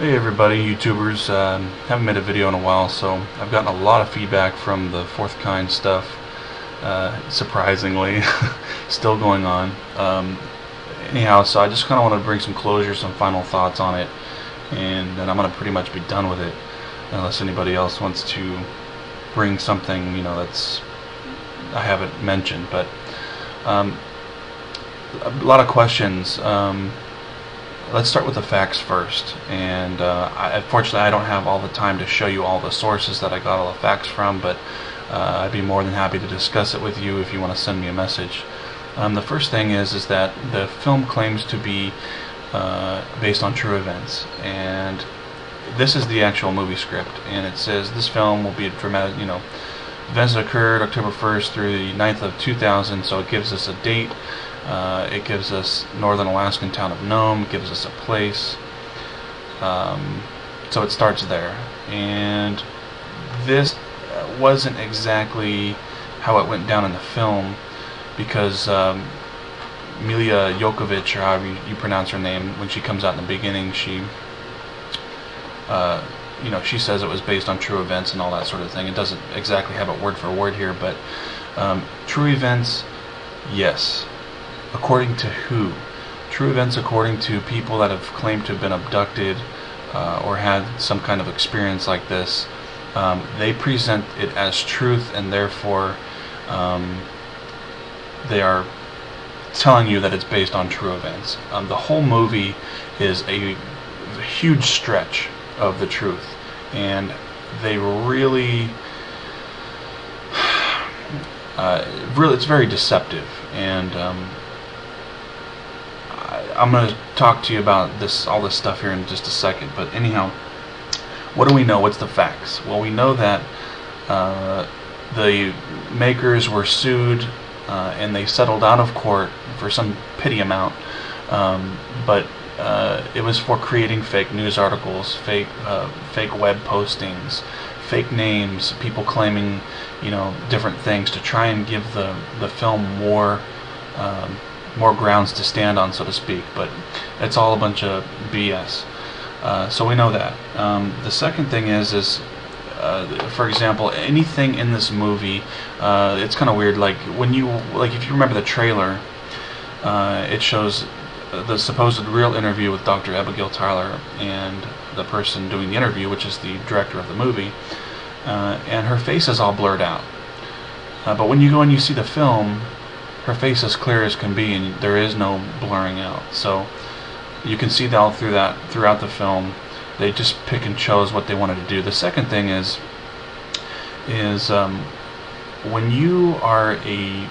Hey everybody, YouTubers. Haven't made a video in a while, so I've gotten a lot of feedback from the fourth kind stuff. Surprisingly, still going on. Anyhow, so I just kind of want to bring some closure, some final thoughts on it, and then I'm going to pretty much be done with it, unless anybody else wants to bring something, that's I haven't mentioned. But a lot of questions. Let's start with the facts first, and unfortunately I don't have all the time to show you all the sources that I got all the facts from, but I'd be more than happy to discuss it with you if you want to send me a message. The first thing is that the film claims to be based on true events, and this is the actual movie script, and it says this film will be a dramatic, events that occurred October 1st through the 9th of 2000, so it gives us a date. It gives us northern Alaskan town of Nome, gives us a place, so it starts there. And this wasn't exactly how it went down in the film, because Mila Jokovic, or however you pronounce her name, when she comes out in the beginning, she she says it was based on true events and all that sort of thing. It doesn't exactly have it word for word here, but true events, yes. According to who? True events according to people that have claimed to have been abducted or had some kind of experience like this. They present it as truth, and therefore they are telling you that it's based on true events. The whole movie is a huge stretch of the truth, and they really it's very deceptive. And I'm going to talk to you about all this stuff here in just a second. But anyhow, what do we know? What's the facts? Well, we know that the makers were sued and they settled out of court for some petty amount, but it was for creating fake news articles, fake web postings, fake names, people claiming different things to try and give the film more grounds to stand on, so to speak. But it's all a bunch of BS. So we know that. The second thing is for example, anything in this movie, it's kind of weird. Like if you remember the trailer, it shows the supposed real interview with Dr. Abigail Tyler and the person doing the interview, which is the director of the movie, and her face is all blurred out. But when you go and you see the film, her face is clear as can be, and there is no blurring out. So you can see that all throughout the film. They just pick and chose what they wanted to do. The second thing is when you are a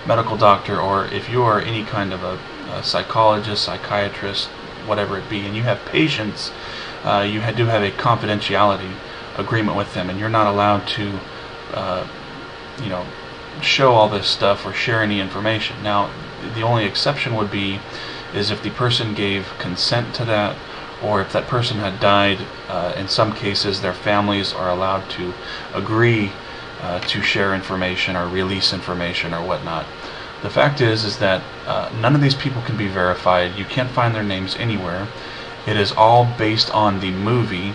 medical doctor, or if you are any kind of a psychologist, psychiatrist, whatever it be, and you have patients, you do have a confidentiality agreement with them, and you're not allowed to show all this stuff or share any information. Now, the only exception would be if the person gave consent to that, or if that person had died. In some cases, their families are allowed to agree to share information or release information or whatnot. The fact is that none of these people can be verified. You can't find their names anywhere. It is all based on the movie.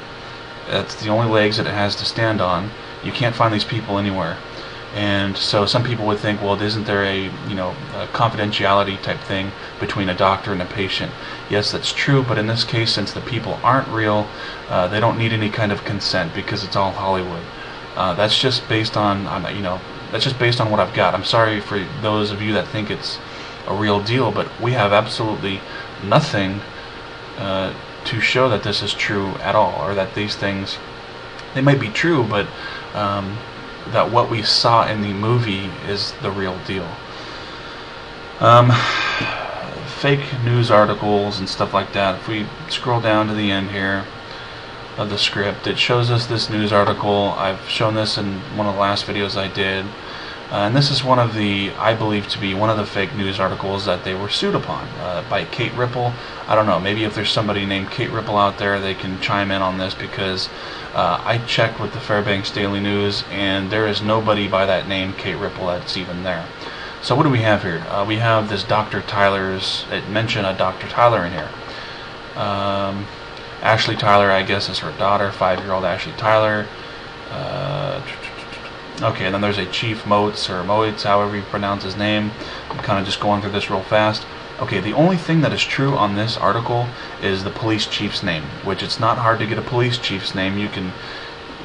That's the only legs that it has to stand on. You can't find these people anywhere. And so some people would think, well, isn't there a confidentiality type thing between a doctor and a patient? Yes, that's true, but in this case, since the people aren't real, they don't need any kind of consent, because it's all Hollywood. That's just based on that's just based on what I've got. I'm sorry for those of you that think it's a real deal, but we have absolutely nothing to show that this is true at all, or that these things, they might be true, but that what we saw in the movie is the real deal. Fake news articles and stuff like that. If we scroll down to the end here of the script, it shows us this news article. I've shown this in one of the last videos I did, and this is one of the, I believe to be one of the fake news articles that they were sued upon by Kate Ripple. I don't know, maybe if there's somebody named Kate Ripple out there, they can chime in on this, because I checked with the Fairbanks Daily News, and there is nobody by that name, Kate Ripple, that's even there. So what do we have here? We have this Dr. Tyler's, it mentioned a Dr. Tyler in here. Ashley Tyler, I guess, is her daughter, 5-year-old Ashley Tyler. Okay, and then there's a Chief Motes, or Moitz, however you pronounce his name. I'm kind of just going through this real fast. Okay, the only thing that is true on this article is the police chief's name, which it's not hard to get a police chief's name. You can,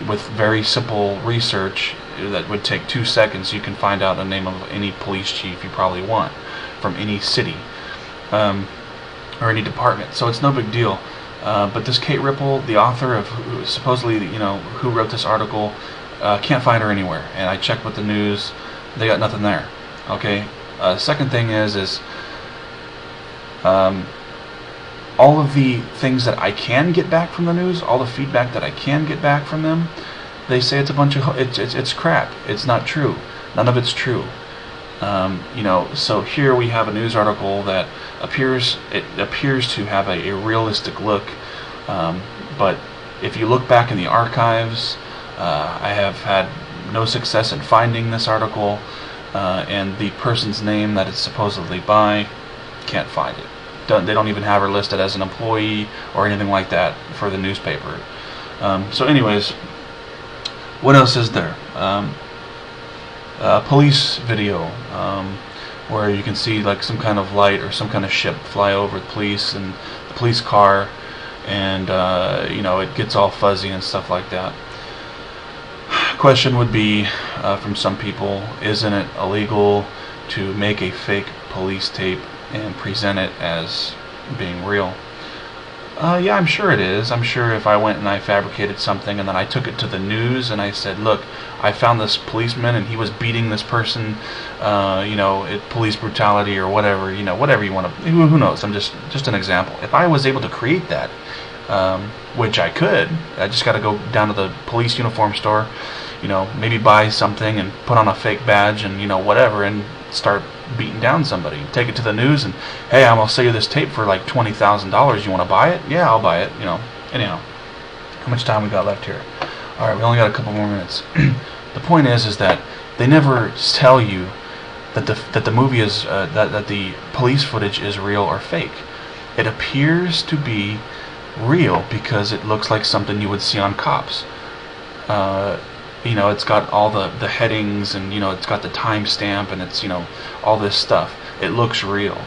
with very simple research that would take 2 seconds, you can find out the name of any police chief you probably want from any city or any department. So it's no big deal. But this Kate Ripple, the author of supposedly, who wrote this article, can't find her anywhere. And I checked with the news; they got nothing there. Okay. Second thing is all of the things that I can get back from the news, all the feedback that I can get back from them, they say it's a bunch of it's crap. It's not true. None of it's true. So here we have a news article that appears to have a realistic look, but if you look back in the archives, I have had no success in finding this article, and the person's name that it's supposedly by, can't find it. They don't even have her listed as an employee or anything like that for the newspaper. So anyways, what else is there? Police video, where you can see like some kind of light or some kind of ship fly over the police and the police car, and it gets all fuzzy and stuff like that. Question would be from some people, isn't it illegal to make a fake police tape and present it as being real? Yeah, I'm sure it is. I'm sure if I went and I fabricated something and then I took it to the news and I said, look, I found this policeman and he was beating this person, police brutality or whatever, whatever you want to, who knows, I'm just an example. If I was able to create that, which I could, I just got to go down to the police uniform store, maybe buy something and put on a fake badge and, whatever, and start beating down somebody. Take it to the news and, hey, I'm going to sell you this tape for like $20,000. You want to buy it? Yeah, I'll buy it. Anyhow, how much time we got left here? All right, we only got a couple more minutes. The point is that they never tell you that the movie is that the police footage is real or fake. It appears to be real because it looks like something you would see on Cops. It's got all the headings, and it's got the timestamp, and it's all this stuff. It looks real,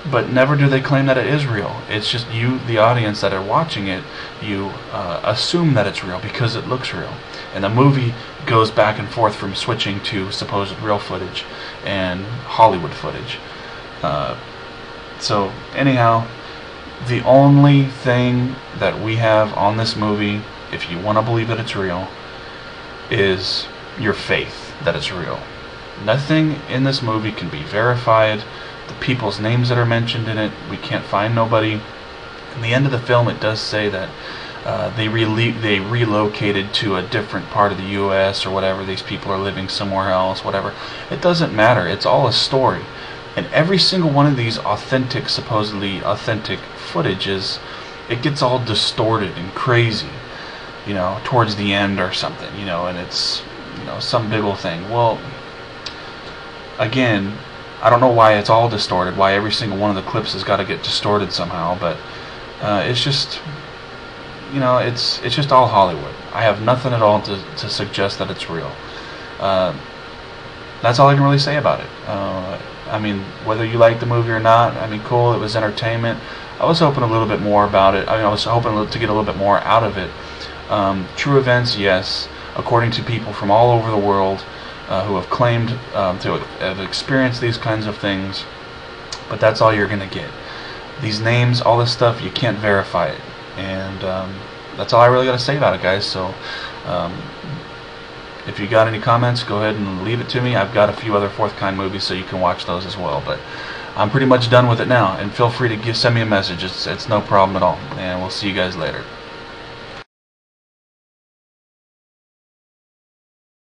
but never do they claim that it is real. It's just you, the audience that are watching it, you assume that it's real because it looks real. And the movie goes back and forth from switching to supposed real footage and Hollywood footage. So anyhow, the only thing that we have on this movie, if you want to believe that it's real, is your faith that it's real. Nothing in this movie can be verified. The people's names that are mentioned in it, we can't find nobody. In the end of the film, it does say that they relocated to a different part of the U.S. or whatever. These people are living somewhere else, whatever. It doesn't matter. It's all a story. And every single one of these supposedly authentic footages, it gets all distorted and crazy, towards the end or something, and it's, some big old thing. Well, again, I don't know why it's all distorted, why every single one of the clips has got to get distorted somehow, but it's just, it's just all Hollywood. I have nothing at all to suggest that it's real. That's all I can really say about it. I mean, whether you like the movie or not, I mean, cool, it was entertainment. I was hoping a little bit more about it. I was hoping to get a little bit more out of it. True events, yes, according to people from all over the world who have claimed to have experienced these kinds of things, but that's all you're going to get. These names, all this stuff, you can't verify it, and that's all I really got to say about it, guys. So if you got any comments, go ahead and leave it to me. I've got a few other Fourth Kind movies, so you can watch those as well, but I'm pretty much done with it now, and feel free to send me a message. It's no problem at all, and we'll see you guys later.